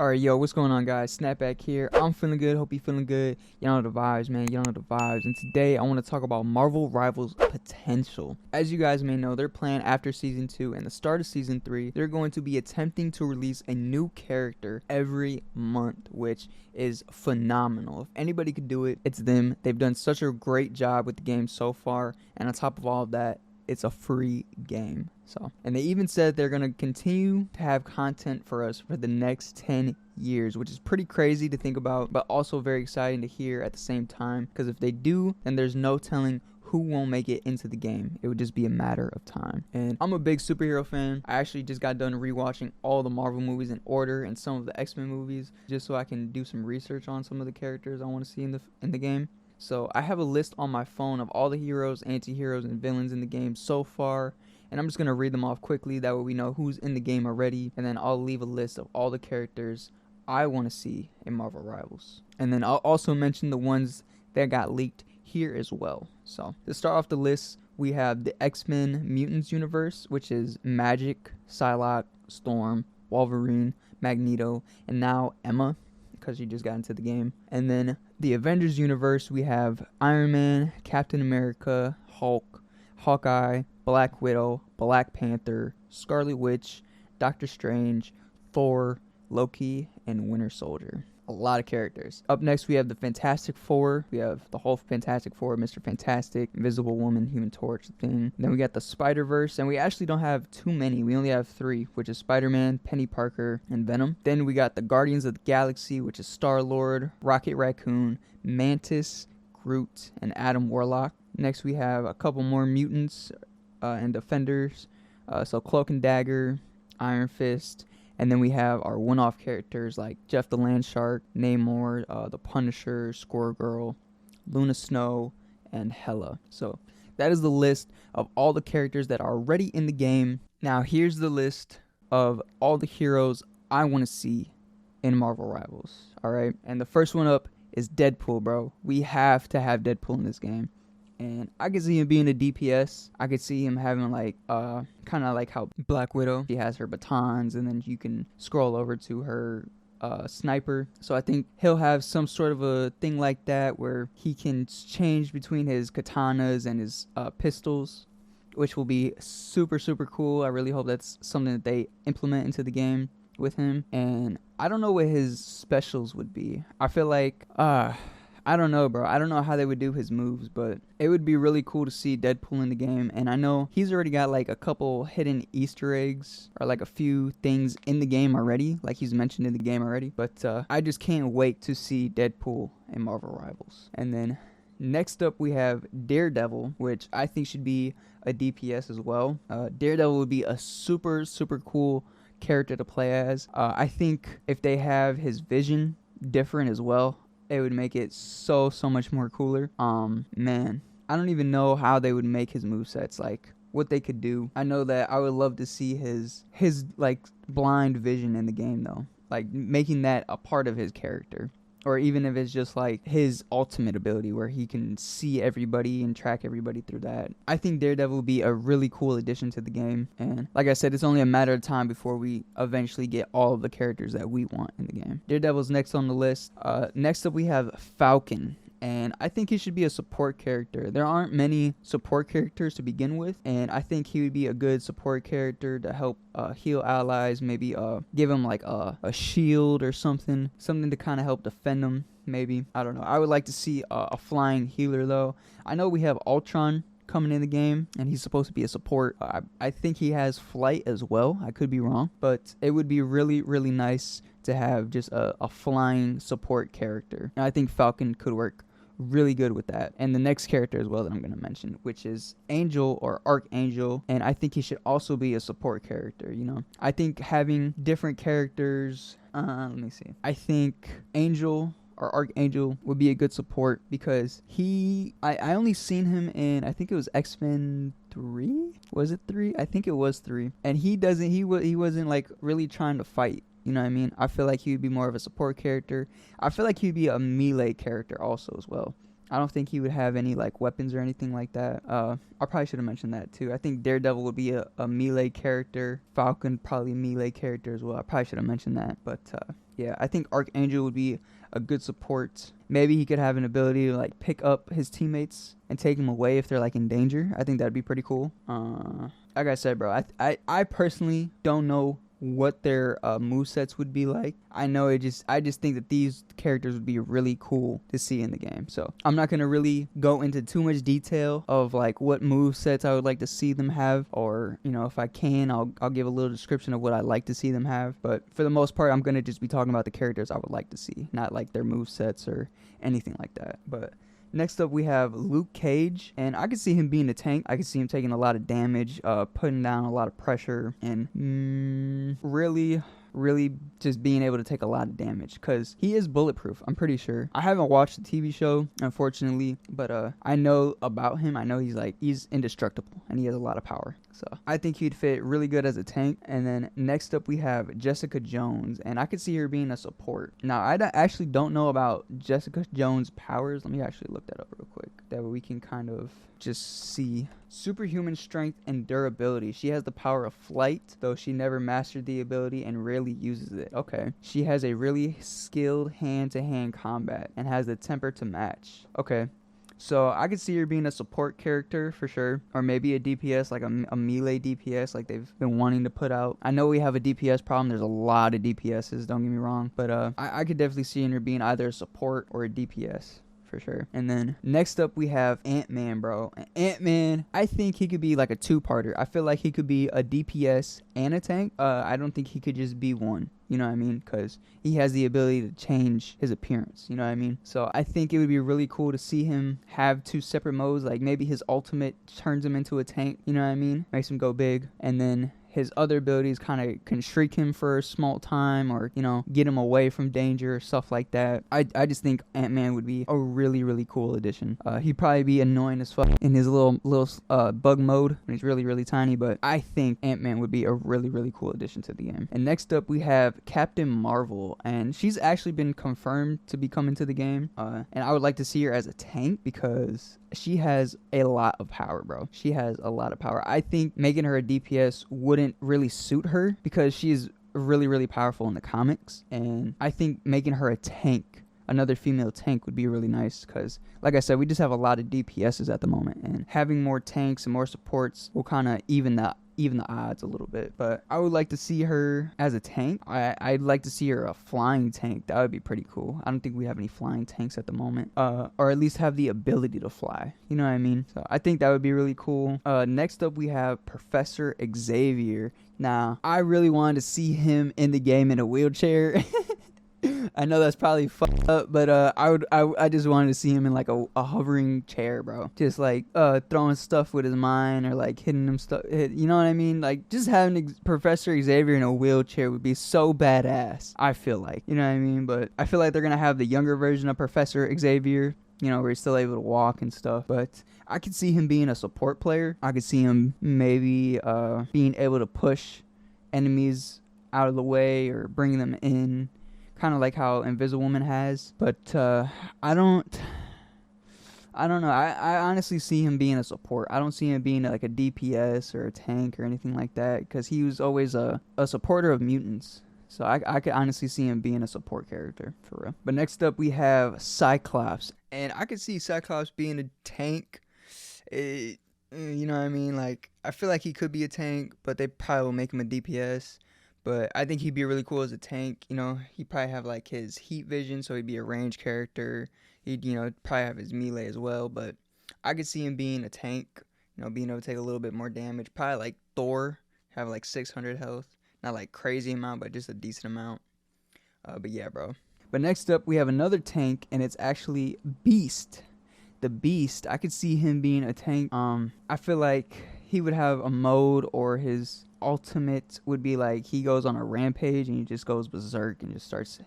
Alright, yo, what's going on, guys? Snapback here. I'm feeling good. Hope you feeling good. You know the vibes, man. You know the vibes. And today, I want to talk about Marvel Rivals potential. As you guys may know, their plan after Season 2 and the start of Season 3, they're going to be attempting to release a new character every month, which is phenomenal. If anybody could do it, it's them. They've done such a great job with the game so far. And on top of all of that, it's a free game. And they even said they're going to continue to have content for us for the next 10 years, which is pretty crazy to think about, but also very exciting to hear at the same time, because if they do, then there's no telling who won't make it into the game. It would just be a matter of time. And I'm a big superhero fan. I actually just got done rewatching all the Marvel movies in order and some of the X-Men movies, just so I can do some research on some of the characters I want to see in the game. So I have a list on my phone of all the heroes, anti-heroes, and villains in the game so far. And I'm just going to read them off quickly. That way we know who's in the game already. And then I'll leave a list of all the characters I want to see in Marvel Rivals. And then I'll also mention the ones that got leaked here as well. So to start off the list, we have the X-Men Mutants universe, which is Magic, Psylocke, Storm, Wolverine, Magneto, and now Emma, because she just got into the game. And then the Avengers universe, we have Iron Man, Captain America, Hulk, Hawkeye, Black Widow, Black Panther, Scarlet Witch, Doctor Strange, Thor, Loki, and Winter Soldier. A lot of characters. Up next, we have the Fantastic Four. We have the whole Fantastic Four, Mr. Fantastic, Invisible Woman, Human Torch, Thing. Then we got the Spider-Verse, and we actually don't have too many. We only have 3, which is Spider-Man, Penny Parker, and Venom. Then we got the Guardians of the Galaxy, which is Star-Lord, Rocket Raccoon, Mantis, Groot, and Adam Warlock. Next, we have a couple more mutants and defenders. So Cloak and Dagger, Iron Fist, and then we have our one-off characters like Jeff the Land Shark, Namor, the Punisher, Squirrel, Luna Snow, and Hela. So that is the list of all the characters that are already in the game. Now here's the list of all the heroes I want to see in Marvel Rivals. Alright, and the first one up is Deadpool, bro. We have to have Deadpool in this game. And I could see him being a DPS. I could see him having like, kind of like how Black Widow, she has her batons, and then you can scroll over to her sniper. So I think he'll have some sort of a thing like that where he can change between his katanas and his pistols, which will be super, super cool. I really hope that's something that they implement into the game with him. And I don't know what his specials would be. I feel like, I don't know, bro. I don't know how they would do his moves, but it would be really cool to see Deadpool in the game. And I know he's already got like a couple hidden Easter eggs or like a few things in the game already, like he's mentioned in the game already. But I just can't wait to see Deadpool in Marvel Rivals. And then next up we have Daredevil, which I think should be a DPS as well. Daredevil would be a super, super cool character to play as. I think if they have his vision different as well, it would make it so much more cooler. Man, I don't even know how they would make his movesets, like what they could do. I know that I would love to see his like blind vision in the game though, like making that a part of his character. Or even if it's just like his ultimate ability where he can see everybody and track everybody through that. I think Daredevil will be a really cool addition to the game. And like I said, it's only a matter of time before we eventually get all of the characters that we want in the game. Daredevil's next on the list. Next up we have Falcon. And I think he should be a support character. There aren't many support characters to begin with, and I think he would be a good support character to help heal allies, maybe give him like a shield or something to kind of help defend them, maybe. I don't know. I would like to see a flying healer, though. I know we have Ultron coming in the game, and he's supposed to be a support. I think he has flight as well. I could be wrong, but it would be really, really nice to have just a flying support character. And I think Falcon could work really good with that. And the next character as well that I'm going to mention, which is Angel or Archangel, and I think he should also be a support character. You know, I think having different characters, let me see, I think Angel or Archangel would be a good support because I only seen him in, I think it was X-Men 3. Was it 3? I think it was 3. And he wasn't like really trying to fight. You know what I mean? I feel like he would be more of a support character. I feel like he would be a melee character also as well. I don't think he would have any like weapons or anything like that. I probably should have mentioned that too. I think Daredevil would be a melee character. Falcon probably a melee character as well. I probably should have mentioned that. But yeah, I think Archangel would be a good support. Maybe he could have an ability to like pick up his teammates and take them away if they're like in danger. I think that'd be pretty cool. Like I said, bro, I personally don't know what their movesets would be like. I just think that these characters would be really cool to see in the game. So I'm not gonna really go into too much detail of like what movesets I would like to see them have, or if I can, I'll give a little description of what I'd like to see them have. But for the most part, I'm gonna just be talking about the characters I would like to see, not like their movesets or anything like that. But next up, we have Luke Cage, and I could see him being a tank. I could see him taking a lot of damage, putting down a lot of pressure, and really just being able to take a lot of damage, because he is bulletproof, I'm pretty sure. I haven't watched the TV show, unfortunately, but I know about him. I know he's indestructible, and he has a lot of power. So I think he'd fit really good as a tank. And then next up, we have Jessica Jones, and I could see her being a support. Now, I actually don't know about Jessica Jones' powers. Let me actually look that up real quick. That way we can kind of just see. Superhuman strength and durability. She has the power of flight, though she never mastered the ability and rarely uses it. Okay. She has a really skilled hand-to-hand combat and has the temper to match. Okay. So I could see her being a support character for sure, or maybe a DPS, like a melee DPS, like they've been wanting to put out. I know we have a DPS problem. There's a lot of DPSs, don't get me wrong, but I could definitely see her being either a support or a DPS. For sure. And then next up, we have Ant-Man, bro. Ant-Man, I think he could be like a two-parter. I feel like he could be a DPS and a tank. I don't think he could just be one. You know what I mean? Because he has the ability to change his appearance. You know what I mean? So I think it would be really cool to see him have two separate modes. Like maybe his ultimate turns him into a tank. You know what I mean? Makes him go big. And then his other abilities kind of can shrink him for a small time, or get him away from danger or stuff like that. I just think Ant-Man would be a really cool addition. He'd probably be annoying as fuck in his little bug mode when he's really tiny, but I think Ant-Man would be a really cool addition to the game. And next up, we have Captain Marvel, and she's actually been confirmed to be coming to the game, and I would like to see her as a tank because she has a lot of power, bro. She has a lot of power. I think making her a DPS wouldn't really suit her because she's really powerful in the comics, and I think making her a tank, another female tank, would be really nice because, like I said, we just have a lot of DPSs at the moment, and having more tanks and more supports will kind of even the odds a little bit. But I would like to see her as a tank. I'd like to see her a flying tank. That would be pretty cool. I don't think we have any flying tanks at the moment, or at least have the ability to fly. You know what I mean? So I think that would be really cool. Next up, we have Professor Xavier. Now, I really wanted to see him in the game in a wheelchair. I know that's probably fucked up, but I just wanted to see him in like a hovering chair, bro. Just like throwing stuff with his mind, or like hitting him stuff. You know what I mean? Like just having Professor Xavier in a wheelchair would be so badass. I feel like, you know what I mean? But I feel like they're gonna have the younger version of Professor Xavier, where he's still able to walk and stuff. But I could see him being a support player. I could see him maybe being able to push enemies out of the way or bring them in, kind of like how Invisible Woman has. But I don't know. I honestly see him being a support. I don't see him being like a DPS or a tank or anything like that, because he was always a supporter of mutants. So I could honestly see him being a support character, for real. But next up, we have Cyclops, and I could see Cyclops being a tank. You know what I mean? Like, I feel like he could be a tank, but they probably will make him a DPS. But I think he'd be really cool as a tank. He'd probably have like his heat vision, so he'd be a ranged character. He'd, probably have his melee as well. But I could see him being a tank, being able to take a little bit more damage. Probably like Thor, have like 600 health. Not like crazy amount, but just a decent amount. But yeah, bro. But next up, we have another tank, and it's actually Beast. The Beast, I could see him being a tank. I feel like he would have a mode, or his ultimate would be like he goes on a rampage and he just goes berserk and just starts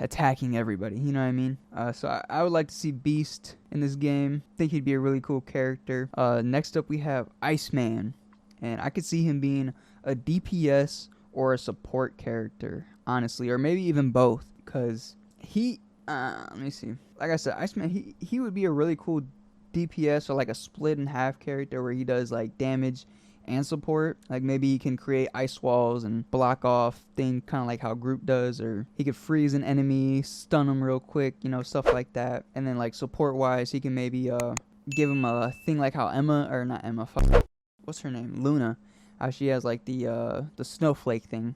attacking everybody. You know what I mean? So I would like to see Beast in this game. I think he'd be a really cool character. Next up, we have Iceman, and I could see him being a DPS or a support character, honestly, or maybe even both, because he Let me see. Like I said, Iceman, he would be a really cool DPS or like a split in half character where he does like damage and support. Like maybe he can create ice walls and block off thing, kind of like how Groot does, or he could freeze an enemy, stun them real quick, stuff like that. And then like support wise, he can maybe give him a thing like how Emma, or not Emma, what's her name, Luna, how she has like the snowflake thing,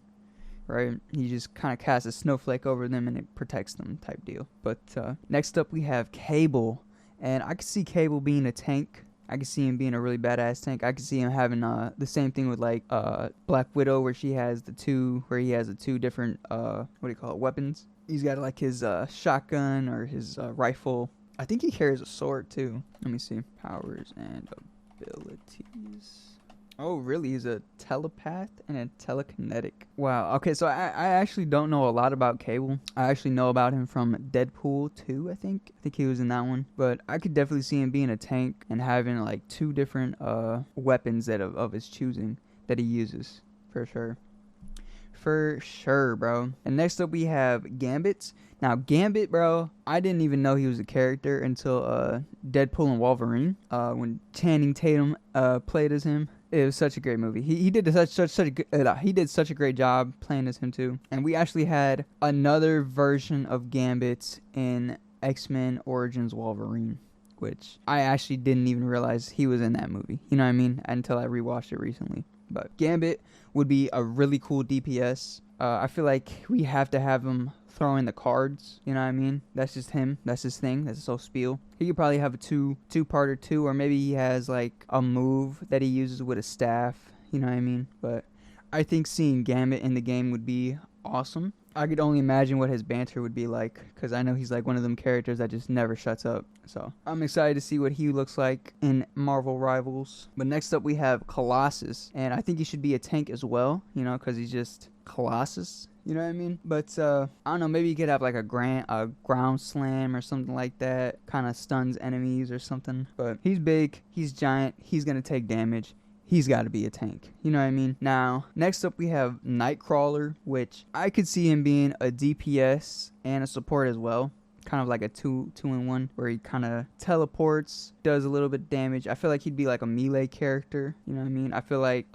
right? He just kind of casts a snowflake over them and it protects them type deal. But next up we have Cable, and I could see Cable being a tank. I could see him being a really badass tank. I could see him having the same thing with like Black Widow, where he has the two different weapons. He's got like his shotgun or his rifle. I think he carries a sword too. Let me see. Powers and abilities. Oh, really? He's a telepath and a telekinetic. Wow. Okay, so I actually don't know a lot about Cable. I actually know about him from Deadpool 2, I think. I think he was in that one. But I could definitely see him being a tank and having like two different weapons of his choosing that he uses. For sure. For sure, bro. And next up we have Gambit. Now, Gambit, bro, I didn't even know he was a character until Deadpool and Wolverine. When Channing Tatum played as him. It was such a great movie. He did such a great job playing as him too. And we actually had another version of Gambit in X-Men Origins Wolverine, which I actually didn't even realize he was in that movie. You know what I mean? Until I rewatched it recently. But Gambit would be a really cool DPS. I feel like we have to have him throwing the cards. You know what I mean? That's just him. That's his thing. That's his whole spiel. He could probably have a two-parter too, or maybe he has like a move that he uses with a staff. You know what I mean? But I think seeing Gambit in the game would be awesome. I could only imagine what his banter would be like, because I know he's like one of them characters that just never shuts up. So I'm excited to see what he looks like in Marvel Rivals. But next up we have Colossus, and I think he should be a tank as well, because he's just Colossus. You know what I mean? But I don't know, maybe you could have like a ground slam or something like that, kind of stuns enemies or something. But he's big, he's giant, he's gonna take damage. He's got to be a tank. You know what I mean? Now, next up we have Nightcrawler, which I could see him being a DPS and a support as well. Kind of like a two-in-one, where he kind of teleports, does a little bit of damage. I feel like he'd be like a melee character. You know what I mean? I feel like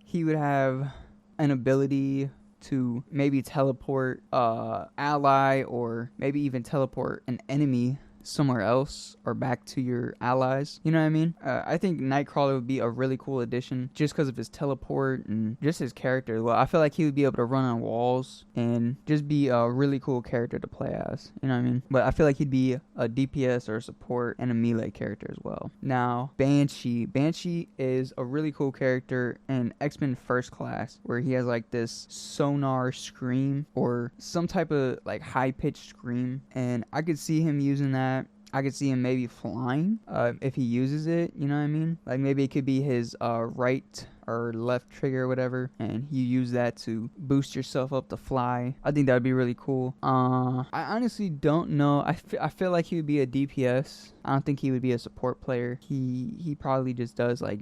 he would have an ability to maybe teleport ally, or maybe even teleport an enemy somewhere else or back to your allies. You know what I mean? I think Nightcrawler would be a really cool addition just because of his teleport and just his character. Well, I feel like he would be able to run on walls and just be a really cool character to play as. You know what I mean? But I feel like he'd be a DPS or a support and a melee character as well. Now, Banshee. Banshee is a really cool character in X-Men First Class, where he has like this sonar scream or some type of like high-pitched scream, and I could see him using that. I could see him maybe flying if he uses it, you know what I mean? Like maybe it could be his right or left trigger or whatever, and you use that to boost yourself up to fly. I think that would be really cool. I honestly don't know. I feel like he would be a DPS. I don't think he would be a support player. He probably just does like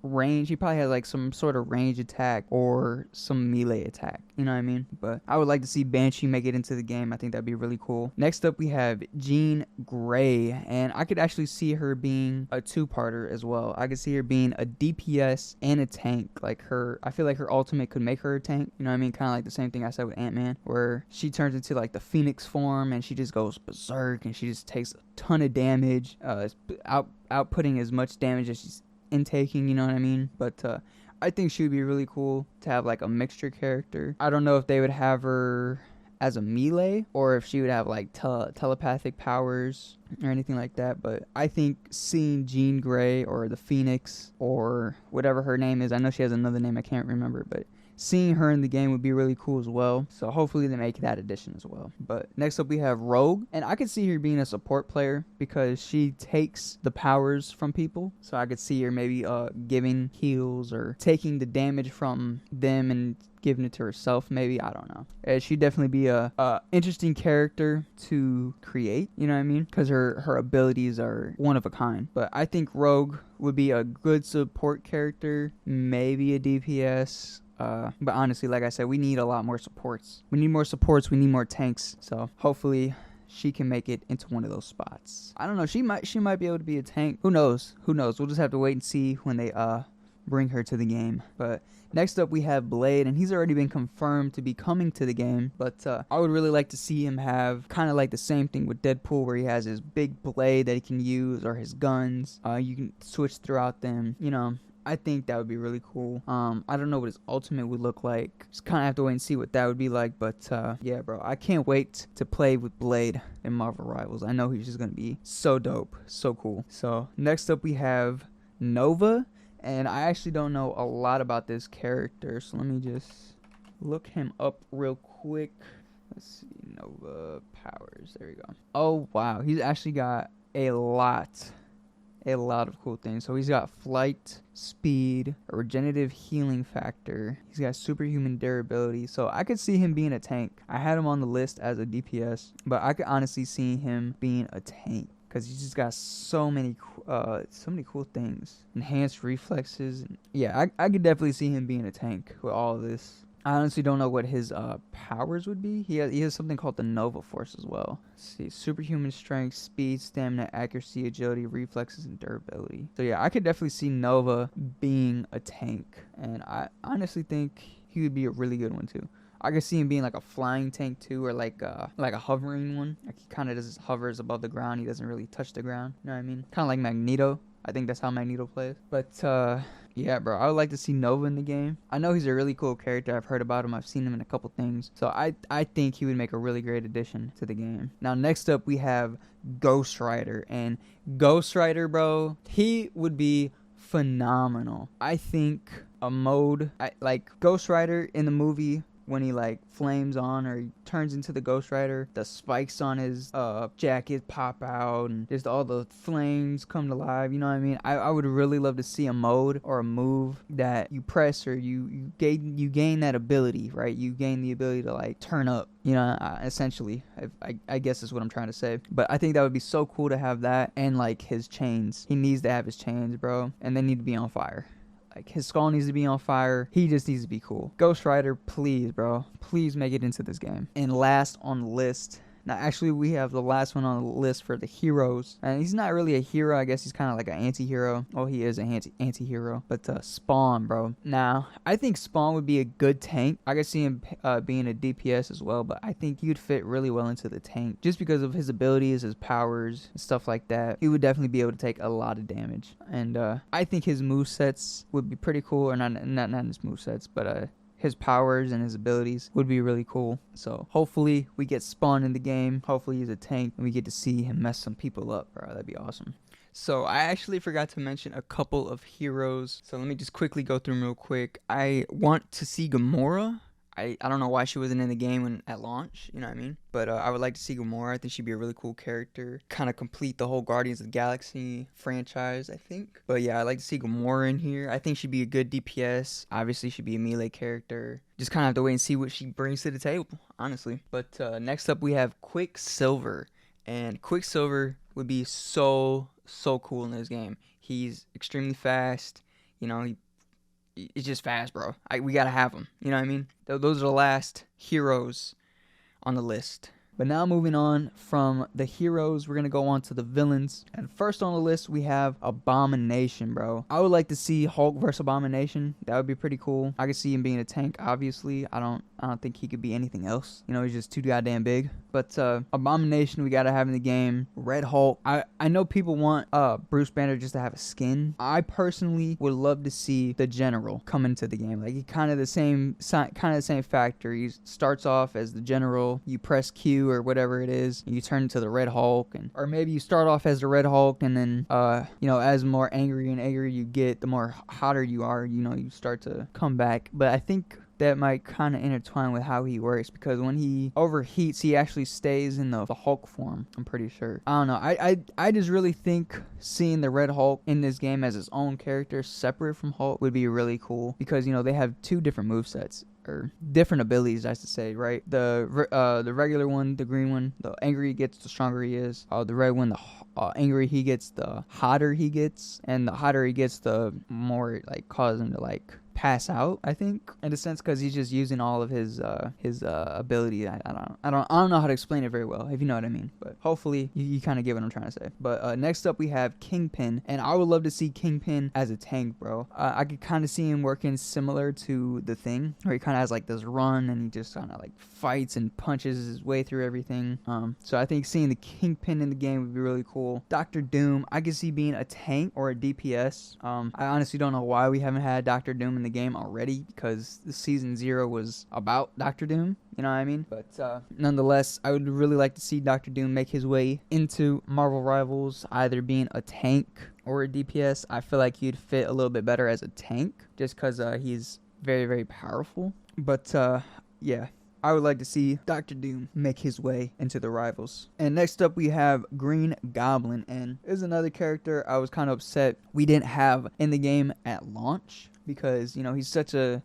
range. He probably has like some sort of range attack or some melee attack, you know what I mean? But I would like to see Banshee make it into the game. I think that'd be really cool. Next up we have Jean Grey, and I could actually see her being a two-parter as well. I could see her being a DPS and a tank. Like I feel like her ultimate could make her a tank, you know what I mean? Kind of like the same thing I said with Ant-Man, where she turns into like the Phoenix form and she just goes berserk and she just takes a ton of damage, outputting as much damage as she's intaking, you know what I mean? But I think she would be really cool to have like a mixture character. I don't know if they would have her as a melee or if she would have like telepathic powers or anything like that, but I think seeing Jean Grey or the Phoenix or whatever her name is, I know she has another name I can't remember, but seeing her in the game would be really cool as well. So hopefully they make that addition as well. But next up we have Rogue, and I could see her being a support player because she takes the powers from people. So I could see her maybe giving heals or taking the damage from them and giving it to herself, maybe. I don't know. She'd definitely be a interesting character to create, you know what I mean? Because her abilities are one of a kind. But I think Rogue would be a good support character, maybe a DPS. But honestly, like I said, we need a lot more supports. We need more supports. We need more tanks. So hopefully she can make it into one of those spots. I don't know. She might be able to be a tank. Who knows? We'll just have to wait and see when they bring her to the game. But next up we have Blade, and he's already been confirmed to be coming to the game. But I would really like to see him have kind of like the same thing with Deadpool, where he has his big blade that he can use, or his guns. You can switch throughout them. I think that would be really cool. I don't know what his ultimate would look like. Just kind of have to wait and see what that would be like. But yeah, bro, I can't wait to play with Blade in Marvel Rivals. I know he's just gonna be so dope, so cool. So next up we have Nova, and I actually don't know a lot about this character, so let me just look him up real quick. Let's see, Nova powers. There we go. Oh wow, he's actually got a lot of cool things. So he's got flight, speed, a regenerative healing factor. He's got superhuman durability. So I could see him being a tank. I had him on the list as a DPS, but I could honestly see him being a tank because he's just got so many cool things. Enhanced reflexes. Yeah, I could definitely see him being a tank with all of this. I honestly don't know what his powers would be. He has something called the Nova Force as well. Let's see, superhuman strength, speed, stamina, accuracy, agility, reflexes, and durability. So yeah, I could definitely see Nova being a tank, and I honestly think he would be a really good one too. I could see him being like a flying tank too, or like a hovering one. Like he kind of just hovers above the ground. He doesn't really touch the ground. You know what I mean? Kind of like Magneto. I think that's how Magneto plays. But yeah, bro, I would like to see Nova in the game. I know he's a really cool character. I've heard about him. I've seen him in a couple things. So I think he would make a really great addition to the game. Now, next up, we have Ghost Rider. And Ghost Rider, bro, he would be phenomenal. I think a mode, like Ghost Rider in the movie, when he like flames on or he turns into the Ghost Rider, the spikes on his jacket pop out and just all the flames come to life. You know what I mean? I would really love to see a mode or a move that you press, or you gain that ability, right? You gain the ability to like turn up, essentially. I guess is what I'm trying to say. But I think that would be so cool to have that, and like his chains. He needs to have his chains, bro, and they need to be on fire. Like, his skull needs to be on fire. He just needs to be cool. Ghost Rider, please, bro. Please make it into this game. And last on the list. Now, actually, we have the last one on the list for the heroes. And he's not really a hero. I guess he's kind of like an anti-hero. Well, he is an anti-hero. But Spawn, bro. Now, I think Spawn would be a good tank. I could see him being a DPS as well. But I think he would fit really well into the tank. Just because of his abilities, his powers, and stuff like that. He would definitely be able to take a lot of damage. And I think his movesets would be pretty cool. Or not his movesets, but his powers and his abilities would be really cool. So hopefully we get Spawn in the game. Hopefully he's a tank and we get to see him mess some people up, bro. That'd be awesome. So I actually forgot to mention a couple of heroes. So let me just quickly go through them real quick. I want to see Gamora. I don't know why she wasn't in the game at launch, you know what I mean? But I would like to see Gamora. I think she'd be a really cool character. Kind of complete the whole Guardians of the Galaxy franchise, I think. But yeah, I'd like to see Gamora in here. I think she'd be a good DPS. Obviously, she'd be a melee character. Just kind of have to wait and see what she brings to the table, honestly. But next up, we have Quicksilver. And Quicksilver would be so cool in this game. He's extremely fast. It's just fast, bro. We gotta have him. You know what I mean? Those are the last heroes on the list. But now moving on from the heroes, we're going to go on to the villains. And first on the list, we have Abomination, bro. I would like to see Hulk versus Abomination. That would be pretty cool. I could see him being a tank, obviously. I don't think he could be anything else. He's just too goddamn big. But Abomination, we got to have in the game. Red Hulk. I know people want Bruce Banner just to have a skin. I personally would love to see the General come into the game. Like, he kind of the same factor. He starts off as the General. You press Q or whatever it is, you turn into the Red Hulk, or maybe you start off as the Red Hulk, and then as more angry and angrier you get, the more hotter you are, you start to come back. But I think that might kind of intertwine with how he works, because when he overheats, he actually stays in the Hulk form, I'm pretty sure. I don't know. I just really think seeing the Red Hulk in this game as his own character, separate from Hulk, would be really cool, because they have two different movesets. Or different abilities, I should say, right? The regular one, the green one, the angrier he gets, the stronger he is. The red one, the angrier he gets, the hotter he gets. And the hotter he gets, the more it causes him to pass out, I think, in a sense, because he's just using all of his ability. I don't know how to explain it very well, if you know what I mean, but hopefully you kind of get what I'm trying to say. But next up we have Kingpin, and I would love to see Kingpin as a tank, bro. I could kind of see him working similar to The Thing, where he kind of has like this run and he just kind of like fights and punches his way through everything. So I think seeing the Kingpin in the game would be really cool. Dr. Doom, I could see being a tank or a DPS. I honestly don't know why we haven't had Dr. Doom in the game already, because the season 0 was about Dr. Doom. You know what I mean? But nonetheless, I would really like to see Dr. Doom make his way into Marvel Rivals, either being a tank or a DPS. I feel like he'd fit a little bit better as a tank, just because he's very, very powerful. But yeah, I would like to see Dr. Doom make his way into the Rivals. And next up we have Green Goblin, and this is another character I was kind of upset we didn't have in the game at launch, because, you know, he's such a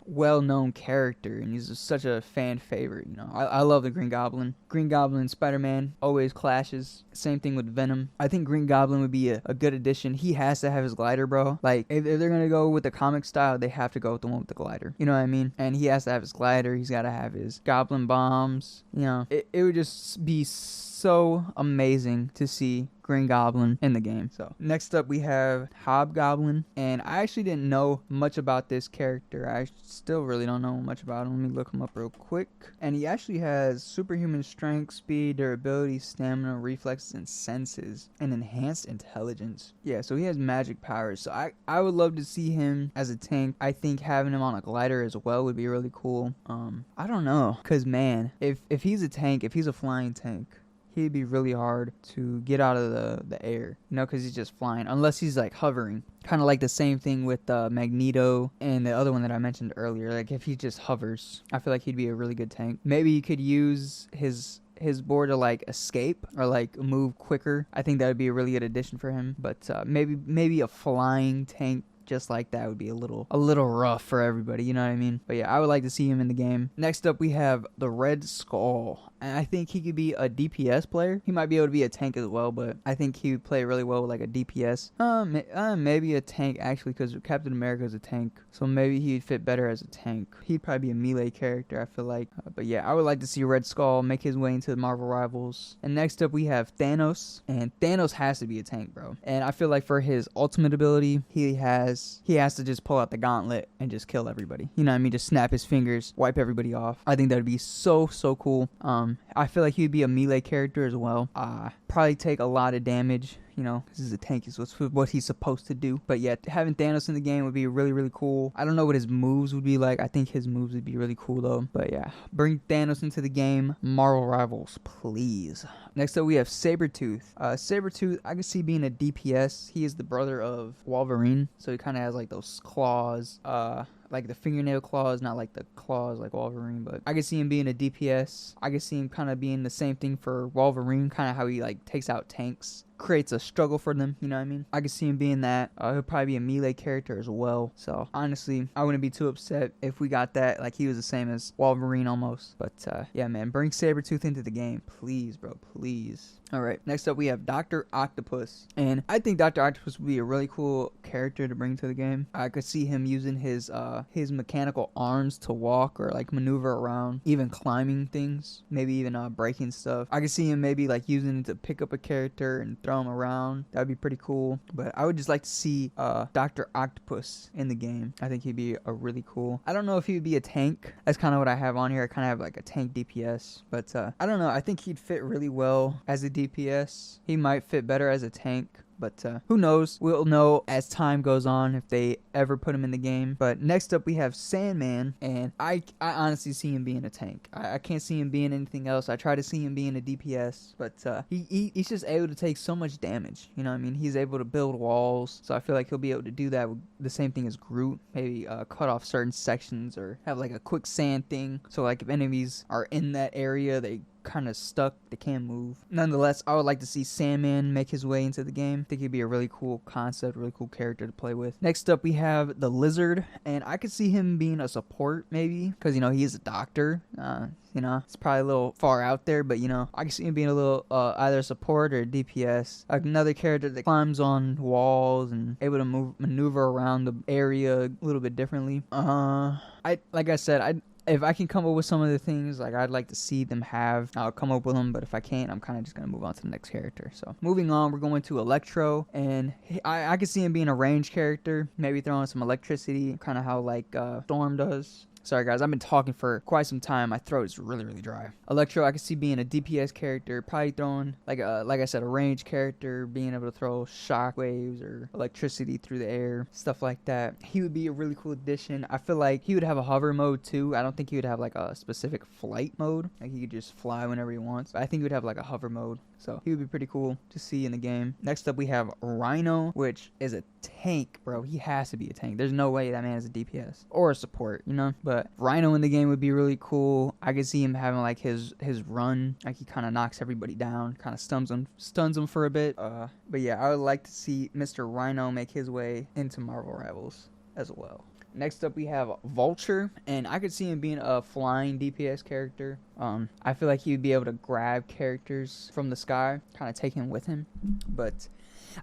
well-known character, and he's just such a fan favorite. You know, I love the Green Goblin. Green Goblin and Spider-Man always clashes. Same thing with Venom. I think Green Goblin would be a good addition. He has to have his glider, bro. Like, if they're going to go with the comic style, they have to go with the one with the glider. You know what I mean? And he has to have his glider. He's got to have his goblin bombs. You know, it would just be so amazing to see Green Goblin in the game. So next up we have Hobgoblin, and I actually didn't know much about this character. I still really don't know much about him. Let me look him up real quick. And he actually has superhuman strength, speed, durability, stamina, reflexes, and senses, and enhanced intelligence. Yeah, so he has magic powers. So I would love to see him as a tank. I think having him on a glider as well would be really cool. I don't know, because man, if he's a tank, if he's a flying tank, he'd be really hard to get out of the air, you know, because he's just flying, unless he's like hovering. Kind of like the same thing with Magneto and the other one that I mentioned earlier. Like, if he just hovers, I feel like he'd be a really good tank. Maybe you could use his board to like escape or like move quicker. I think that would be a really good addition for him. But maybe a flying tank just like that would be a little rough for everybody, you know what I mean? But yeah, I would like to see him in the game. Next up we have the Red Skull, and I think he could be a DPS player. He might be able to be a tank as well, but I think he would play really well with like a DPS. Maybe a tank, actually, because Captain America is a tank, so maybe he'd fit better as a tank. He'd probably be a melee character, I feel like. But yeah, I would like to see Red Skull make his way into the Marvel Rivals. And next up we have Thanos, and Thanos has to be a tank, bro. And I feel like for his ultimate ability, he has to just pull out the gauntlet and just kill everybody. You know what I mean? Just snap his fingers, wipe everybody off. I think that would be so cool. I feel like he'd be a melee character as well. Probably take a lot of damage. You know, this is a tank, is what he's supposed to do. But yeah, having Thanos in the game would be really cool. I don't know what his moves would be like. I think his moves would be really cool though. But yeah, bring Thanos into the game. Marvel Rivals, please. Next up we have Sabretooth. Sabretooth, I can see being a DPS. He is the brother of Wolverine, so he kind of has like those claws. Like the fingernail claws, not like the claws like Wolverine, but I could see him being a DPS. I could see him kind of being the same thing for Wolverine, kind of how he like takes out tanks, creates a struggle for them, you know what I mean? I could see him being that. He'll probably be a melee character as well. So honestly, I wouldn't be too upset if we got that. Like, he was the same as Wolverine almost. But yeah, man, bring Sabretooth into the game, please, bro, please. All right, next up we have Dr. Octopus, and I think Dr. Octopus would be a really cool character to bring to the game. I could see him using his mechanical arms to walk or like maneuver around, even climbing things, maybe even breaking stuff. I could see him maybe like using it to pick up a character and throw him around. That'd be pretty cool. But I would just like to see Dr. Octopus in the game. I think he'd be a really cool. I don't know if he would be a tank. That's kind of what I have on here. I kind of have like a tank DPS, but I don't know. I think he'd fit really well as a DPS. He might fit better as a tank. But who knows? We'll know as time goes on if they ever put him in the game. But next up we have Sandman, and I honestly see him being a tank. I can't see him being anything else. I try to see him being a DPS, but he's just able to take so much damage. You know what I mean? He's able to build walls, so I feel like he'll be able to do that with the same thing as Groot. Maybe cut off certain sections or have like a quick sand thing. So like if enemies are in that area, they kind of stuck. They can't move. Nonetheless, I would like to see Sandman make his way into the game. I think he'd be a really cool concept, really cool character to play with. Next up, we have the Lizard, and I could see him being a support maybe, because, you know, he's a doctor. You know, it's probably a little far out there, but, you know, I can see him being a little either support or DPS. Another character that climbs on walls and able to maneuver around the area a little bit differently. Like I said, if I can come up with some of the things like I'd like to see them have, I'll come up with them. But if I can't, I'm kind of just going to move on to the next character. So moving on, we're going to Electro. And I could see him being a range character. Maybe throwing some electricity, kind of how like Storm does. Sorry guys, I've been talking for quite some time. My throat is really, really dry. Electro, I can see being a DPS character, probably throwing, like I said, a range character, being able to throw shockwaves or electricity through the air, stuff like that. He would be a really cool addition. I feel like he would have a hover mode too. I don't think he would have like a specific flight mode. Like he could just fly whenever he wants. But I think he would have like a hover mode. So he would be pretty cool to see in the game. Next up, we have Rhino, which is a tank, bro. He has to be a tank. There's no way that man is a DPS or a support, you know? But Rhino in the game would be really cool. I could see him having like his run. Like he kind of knocks everybody down, kind of stuns them for a bit. But yeah, I would like to see Mr. Rhino make his way into Marvel Rivals as well. Next up, we have Vulture, and I could see him being a flying DPS character. I feel like he would be able to grab characters from the sky, kind of take him with him. But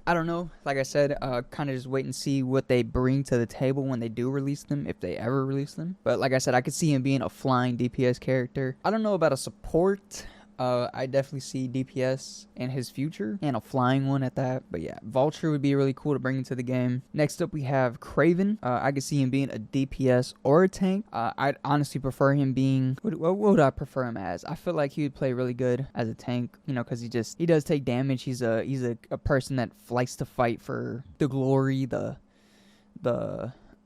I don't know. Like I said, kind of just wait and see what they bring to the table when they do release them, if they ever release them. But like I said, I could see him being a flying DPS character. I don't know about a support. I definitely see DPS in his future, and a flying one at that. But yeah, Vulture would be really cool to bring into the game. Next up, we have Kraven. I could see him being a DPS or a tank. I'd honestly prefer him being... What would I prefer him as? I feel like he would play really good as a tank, you know, because he does take damage. He's a person that likes to fight for the glory, the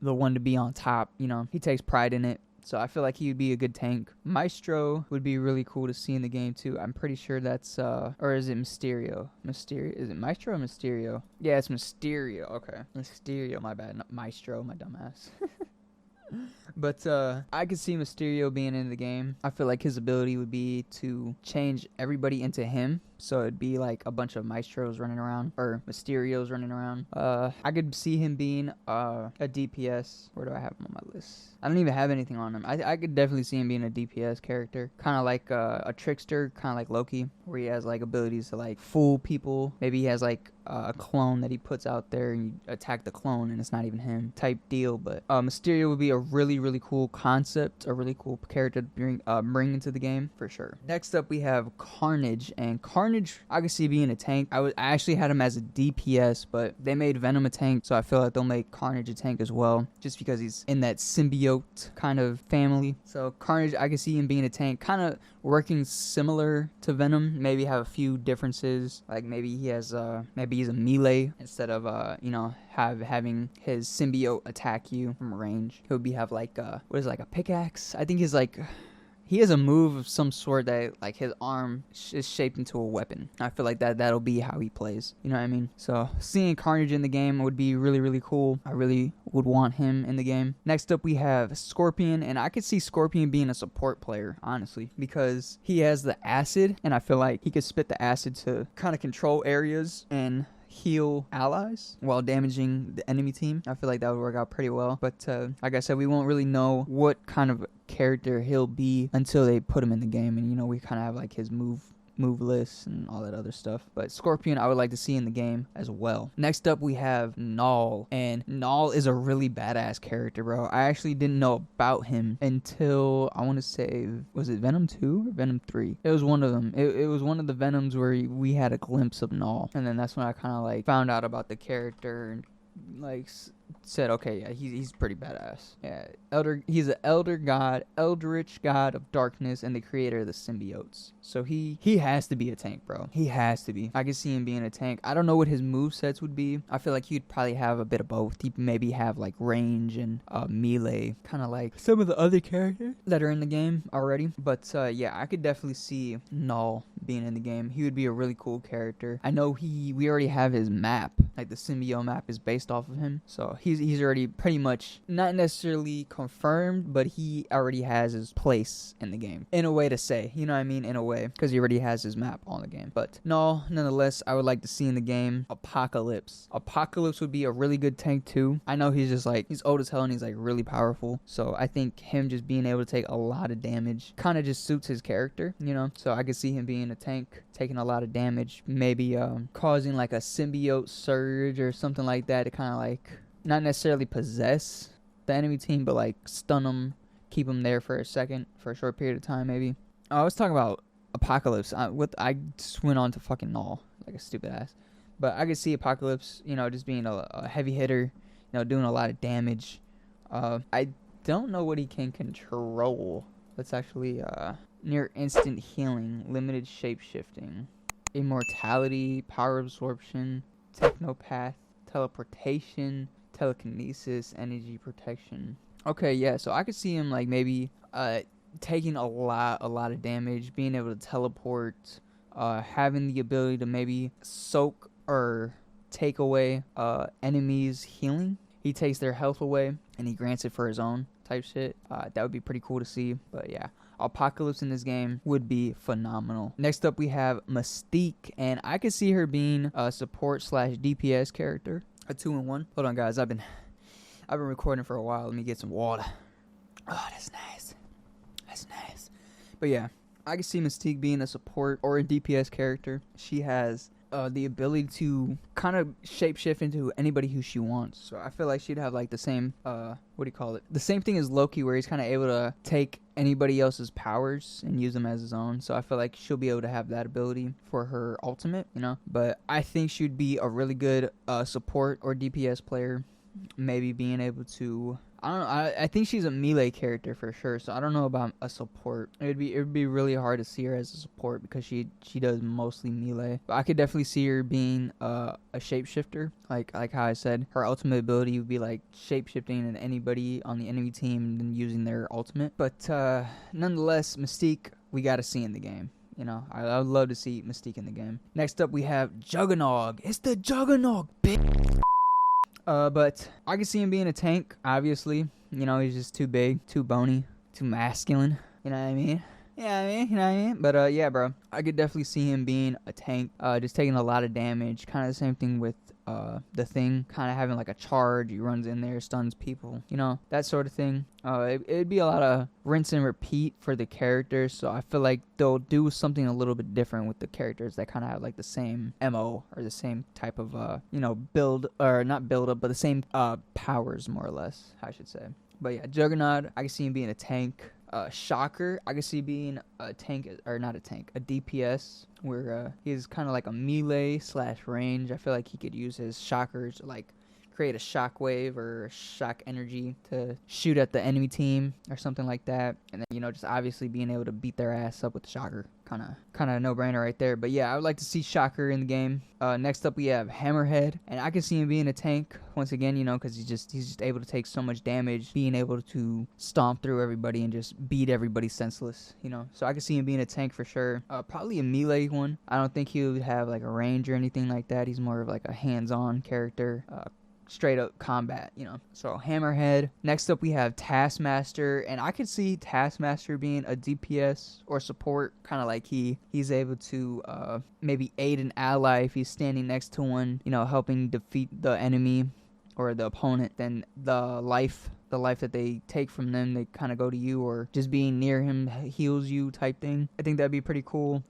one to be on top, you know. He takes pride in it. So I feel like he would be a good tank. Maestro would be really cool to see in the game too. I'm pretty sure that's or is it Mysterio? Is it Maestro or Mysterio? Yeah, it's Mysterio. Okay. Mysterio, my bad. Not Maestro, my dumbass. But I could see Mysterio being in the game. I feel like his ability would be to change everybody into him. So it'd be like a bunch of Maestros running around, or Mysterios running around. I could see him being a DPS. Where do I have him on my list? I don't even have anything on him. I could definitely see him being a DPS character. Kind of like a trickster, kind of like Loki, where he has like abilities to like fool people. Maybe he has like a clone that he puts out there and you attack the clone and it's not even him type deal. But Mysterio would be a really, really cool concept, a really cool character to bring into the game for sure. Next up, we have Carnage, and Carnage, I could see being a tank. I actually had him as a DPS, but they made Venom a tank, so I feel like they'll make Carnage a tank as well, just because he's in that symbiote kind of family. So Carnage, I could see him being a tank, kind of working similar to Venom. Maybe have a few differences, like maybe he has maybe he's a melee instead of having his symbiote attack you from range. He'll have like what is it, like a pickaxe? I think he's like... He has a move of some sort that, like, his arm is shaped into a weapon. I feel like that'll be how he plays. You know what I mean? So, seeing Carnage in the game would be really, really cool. I really would want him in the game. Next up, we have Scorpion, and I could see Scorpion being a support player, honestly, because he has the acid, and I feel like he could spit the acid to kind of control areas and heal allies while damaging the enemy team. I feel like that would work out pretty well. But like I said, we won't really know what kind of character he'll be until they put him in the game. And, you know, we kind of have like his move lists and all that other stuff. But Scorpion, I would like to see in the game as well. Next up, we have Null, and Null is a really badass character, bro. I actually didn't know about him until, I want to say, was it Venom 2 or Venom 3? It was one of them. It was one of the Venoms where we had a glimpse of Null, and then that's when I kind of like found out about the character and like said, okay, yeah, he's pretty badass. Yeah, he's an elder god, eldritch god of darkness, and the creator of the symbiotes. So he has to be a tank, bro. He has to be. I can see him being a tank. I don't know what his movesets would be. I feel like he'd probably have a bit of both. He'd maybe have like range and melee, kind of like some of the other characters that are in the game already. But yeah, I could definitely see Null being in the game. He would be a really cool character. I know we already have his map. Like the symbiote map is based off off of him. So he's already pretty much not necessarily confirmed, but he already has his place in the game. In a way to say, you know what I mean? In a way, because he already has his map on the game. But no, nonetheless, I would like to see in the game Apocalypse. Apocalypse would be a really good tank too. I know he's just like, he's old as hell and he's like really powerful. So I think him just being able to take a lot of damage kind of just suits his character, you know? So I could see him being a tank, taking a lot of damage, maybe causing like a symbiote surge or something like that to kind of like not necessarily possess the enemy team, but like stun them, keep them there for a second, for a short period of time maybe. I was talking about Apocalypse. I just went on to fucking Null like a stupid ass. But I could see Apocalypse, you know, just being a heavy hitter, you know, doing a lot of damage. I don't know what he can control. That's actually near instant healing, limited shape-shifting, immortality, power absorption, technopath, teleportation, telekinesis, energy protection. Okay, yeah, so I could see him like maybe taking a lot of damage, being able to teleport, having the ability to maybe soak or take away enemies' healing. He takes their health away and he grants it for his own type shit. That would be pretty cool to see. But yeah, Apocalypse in this game would be phenomenal. Next up we have Mystique, and I could see her being a support slash DPS character, a 2-in-1. Hold on guys, I've been recording for a while. Let me get some water. Oh, that's nice. That's nice. But yeah, I could see Mystique being a support or a DPS character. She has the ability to kind of shapeshift into anybody who she wants. So I feel like she'd have like the same, the same thing as Loki, where he's kind of able to take anybody else's powers and use them as his own. So I feel like she'll be able to have that ability for her ultimate, you know. But I think she'd be a really good support or DPS player, maybe being able to, I don't know, I think she's a melee character for sure, so I don't know about a support. It would be really hard to see her as a support because she does mostly melee. But I could definitely see her being a shapeshifter, like how I said. Her ultimate ability would be like shapeshifting into anybody on the enemy team and then using their ultimate. But nonetheless, Mystique, we gotta see in the game. You know, I would love to see Mystique in the game. Next up, we have Juggernaut. It's the Juggernaut, bitch. But I can see him being a tank, obviously. You know, he's just too big, too bony, too masculine. You know what I mean? Yeah, you know what I mean? But, yeah, bro. I could definitely see him being a tank, just taking a lot of damage. Kind of the same thing with, the Thing. Kind of having, like, a charge. He runs in there, stuns people. You know, that sort of thing. It'd be a lot of rinse and repeat for the characters. So I feel like they'll do something a little bit different with the characters that kind of have, like, the same MO. Or the same type of, you know, build. Or not build up, but the same, powers, more or less, I should say. But, yeah, Juggernaut, I can see him being a tank. Shocker, I could see being a tank, or not a tank, a DPS, where he's kind of like a melee slash range. I feel like he could use his shockers to like create a shockwave or shock energy to shoot at the enemy team or something like that. And then, you know, just obviously being able to beat their ass up with the shocker. Kind of no-brainer right there. But yeah, I would like to see Shocker in the game. Next up we have Hammerhead, and I can see him being a tank once again, you know, because he's just able to take so much damage, being able to stomp through everybody and just beat everybody senseless, you know. So I can see him being a tank for sure. Probably a melee one. I don't think he would have like a range or anything like that. He's more of like a hands-on character. Straight up combat, you know. So Hammerhead. Next up we have Taskmaster, and I could see Taskmaster being a DPS or support, kind of like he's able to maybe aid an ally if he's standing next to one, you know, helping defeat the enemy or the opponent. Then the life that they take from them, they kind of go to you, or just being near him heals you type thing. I think that'd be pretty cool.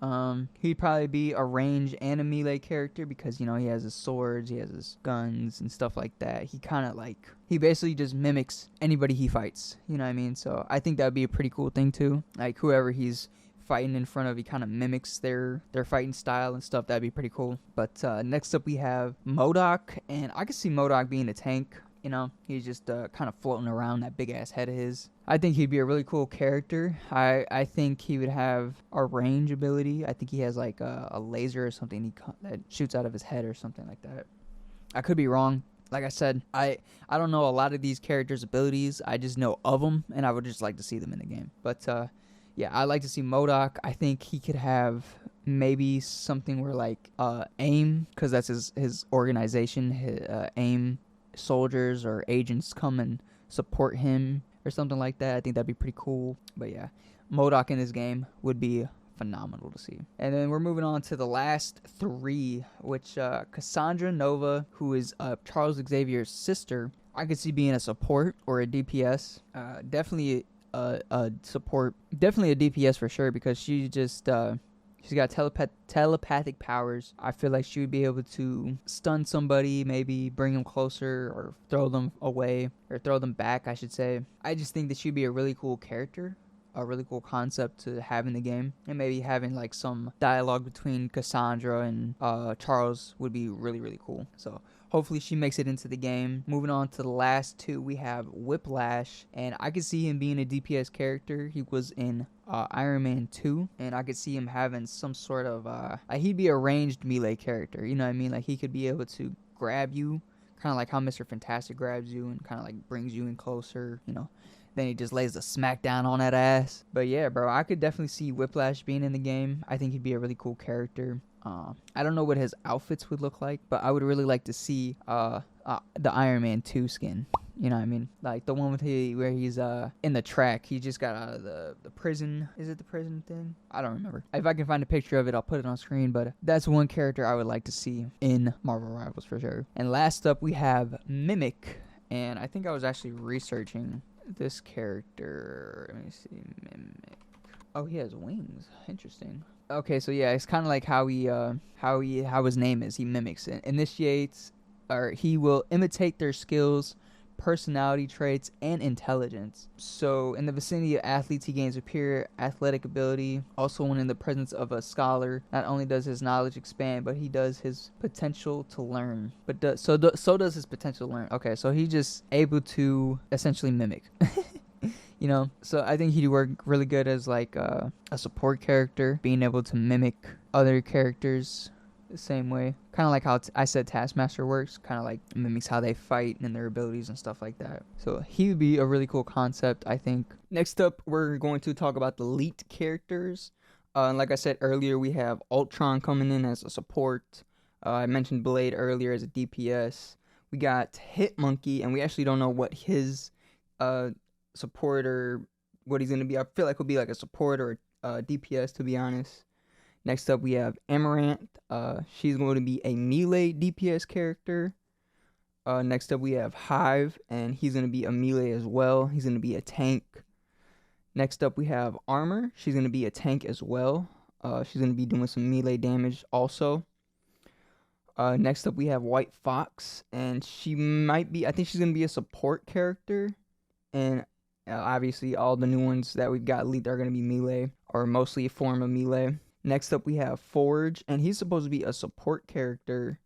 He'd probably be a range and a melee character because, you know, he has his swords, he has his guns and stuff like that. He basically just mimics anybody he fights, you know what I mean? So I think that'd be a pretty cool thing too. Like whoever he's fighting in front of, he kind of mimics their fighting style and stuff. That'd be pretty cool. But next up we have MODOK, and I could see MODOK being a tank. You know, he's just kind of floating around that big ass head of his. I think he'd be a really cool character. I think he would have a range ability. I think he has like a laser or something that shoots out of his head or something like that. I could be wrong. Like I said, I don't know a lot of these characters' abilities. I just know of them, and I would just like to see them in the game. But yeah, I like to see MODOK. I think he could have maybe something where like AIM, because that's his organization. AIM soldiers or agents come and support him or something like that. I think that'd be pretty cool. But yeah, MODOK in this game would be phenomenal to see. And then we're moving on to the last 3, which Cassandra Nova, who is Charles Xavier's sister, I could see being a support or a DPS. Definitely a support, definitely a DPS for sure, because she just she's got telepathic powers. I feel like she would be able to stun somebody, maybe bring them closer or throw them away, or throw them back, I should say. I just think that she'd be a really cool character, a really cool concept to have in the game, and maybe having like some dialogue between Cassandra and Charles would be really, really cool. So hopefully she makes it into the game. Moving on to the last 2, we have Whiplash, and I could see him being a DPS character. He was in Iron Man 2, and I could see him having some sort of he'd be a ranged melee character, you know what I mean? Like, he could be able to grab you, kind of like how Mr. Fantastic grabs you and kind of like brings you in closer, you know. Then he just lays a smackdown on that ass. But yeah, bro, I could definitely see Whiplash being in the game. I think he'd be a really cool character. I don't know what his outfits would look like, but I would really like to see the Iron Man 2 skin. You know what I mean? Like the one with where he's in the track. He just got out of the prison. Is it the prison thing? I don't remember. If I can find a picture of it, I'll put it on screen. But that's one character I would like to see in Marvel Rivals for sure. And last up, we have Mimic. And I think I was actually researching this character. Let me see. Mimic. Oh, he has wings. Interesting. Okay, so yeah, it's kind of like how his name is. He mimics it. Initiates, or he will imitate their skills, personality traits, and intelligence. So in the vicinity of athletes, he gains superior athletic ability. Also, when in the presence of a scholar, not only does his knowledge expand, but he does his potential to learn. So does his potential to learn. Okay, so he's just able to essentially mimic. You know, so I think he'd work really good as like a support character, being able to mimic other characters the same way. Kind of like how I said Taskmaster works, kind of like mimics how they fight and their abilities and stuff like that. So he would be a really cool concept, I think. Next up, we're going to talk about the elite characters. Like I said earlier, we have Ultron coming in as a support. I mentioned Blade earlier as a DPS. We got Hitmonkey, and we actually don't know what his support or what he's going to be. I feel like he'll be like a support or DPS, to be honest. Next up, we have Amaranth. She's going to be a melee DPS character. Next up, we have Hive, and he's going to be a melee as well. He's going to be a tank. Next up, we have Armor. She's going to be a tank as well. She's going to be doing some melee damage also. Next up, we have White Fox, and I think she's going to be a support character. And obviously, all the new ones that we've got elite are going to be melee, or mostly a form of melee. Next up, we have Forge, and he's supposed to be a support character,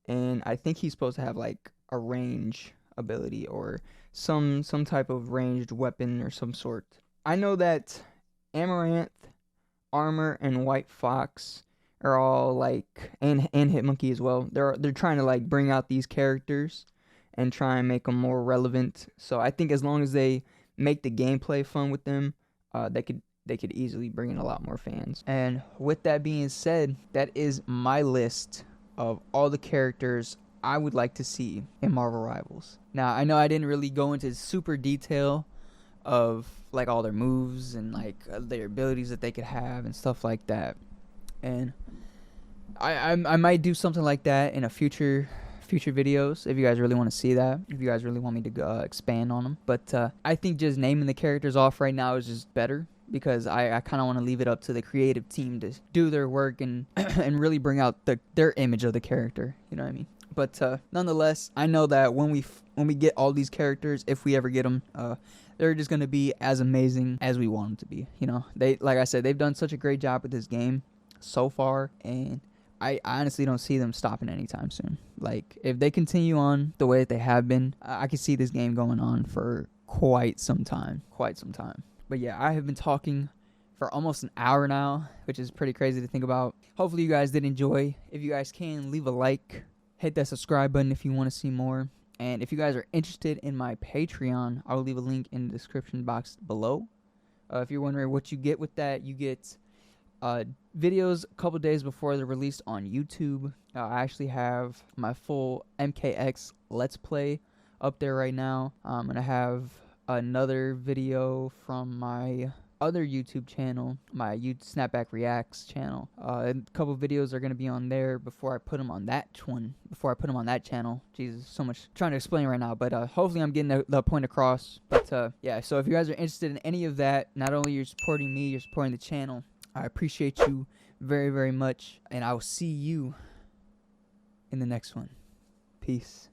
and I think he's supposed to have like a range ability or some type of ranged weapon or some sort. I know that Amaranth, Armor, and White Fox are all like, and Hitmonkey as well. They're trying to like bring out these characters and try and make them more relevant. So I think as long as they make the gameplay fun with them, they could easily bring in a lot more fans. And with that being said, that is my list of all the characters I would like to see in Marvel Rivals. Now, I know I didn't really go into super detail of like all their moves and like their abilities that they could have and stuff like that. And I might do something like that in a future videos if you guys really want to see that, if you guys really want me to expand on them. But I think just naming the characters off right now is just better, because I kind of want to leave it up to the creative team to do their work and and really bring out their image of the character, you know what I mean? But nonetheless, I know that when we get all these characters, if we ever get them, they're just going to be as amazing as we want them to be. You know, like I said, they've done such a great job with this game so far, and I honestly don't see them stopping anytime soon. Like, if they continue on the way that they have been, I can see this game going on for quite some time. But yeah, I have been talking for almost an hour now, which is pretty crazy to think about. Hopefully you guys did enjoy. If you guys can, leave a like, hit that subscribe button if you want to see more. And if you guys are interested in my Patreon, I will leave a link in the description box below. If you're wondering what you get with that, you get videos a couple days before they're released on YouTube. I actually have my full MKX Let's Play up there right now. And I have another video from my other YouTube channel, my Snapback Reacts channel. A couple videos are gonna be on there before I put them on that channel. Jesus, so much trying to explain right now, but hopefully I'm getting the point across. But yeah, so if you guys are interested in any of that, not only you're supporting me, you're supporting the channel. I appreciate you very, very much, and I will see you in the next one. Peace.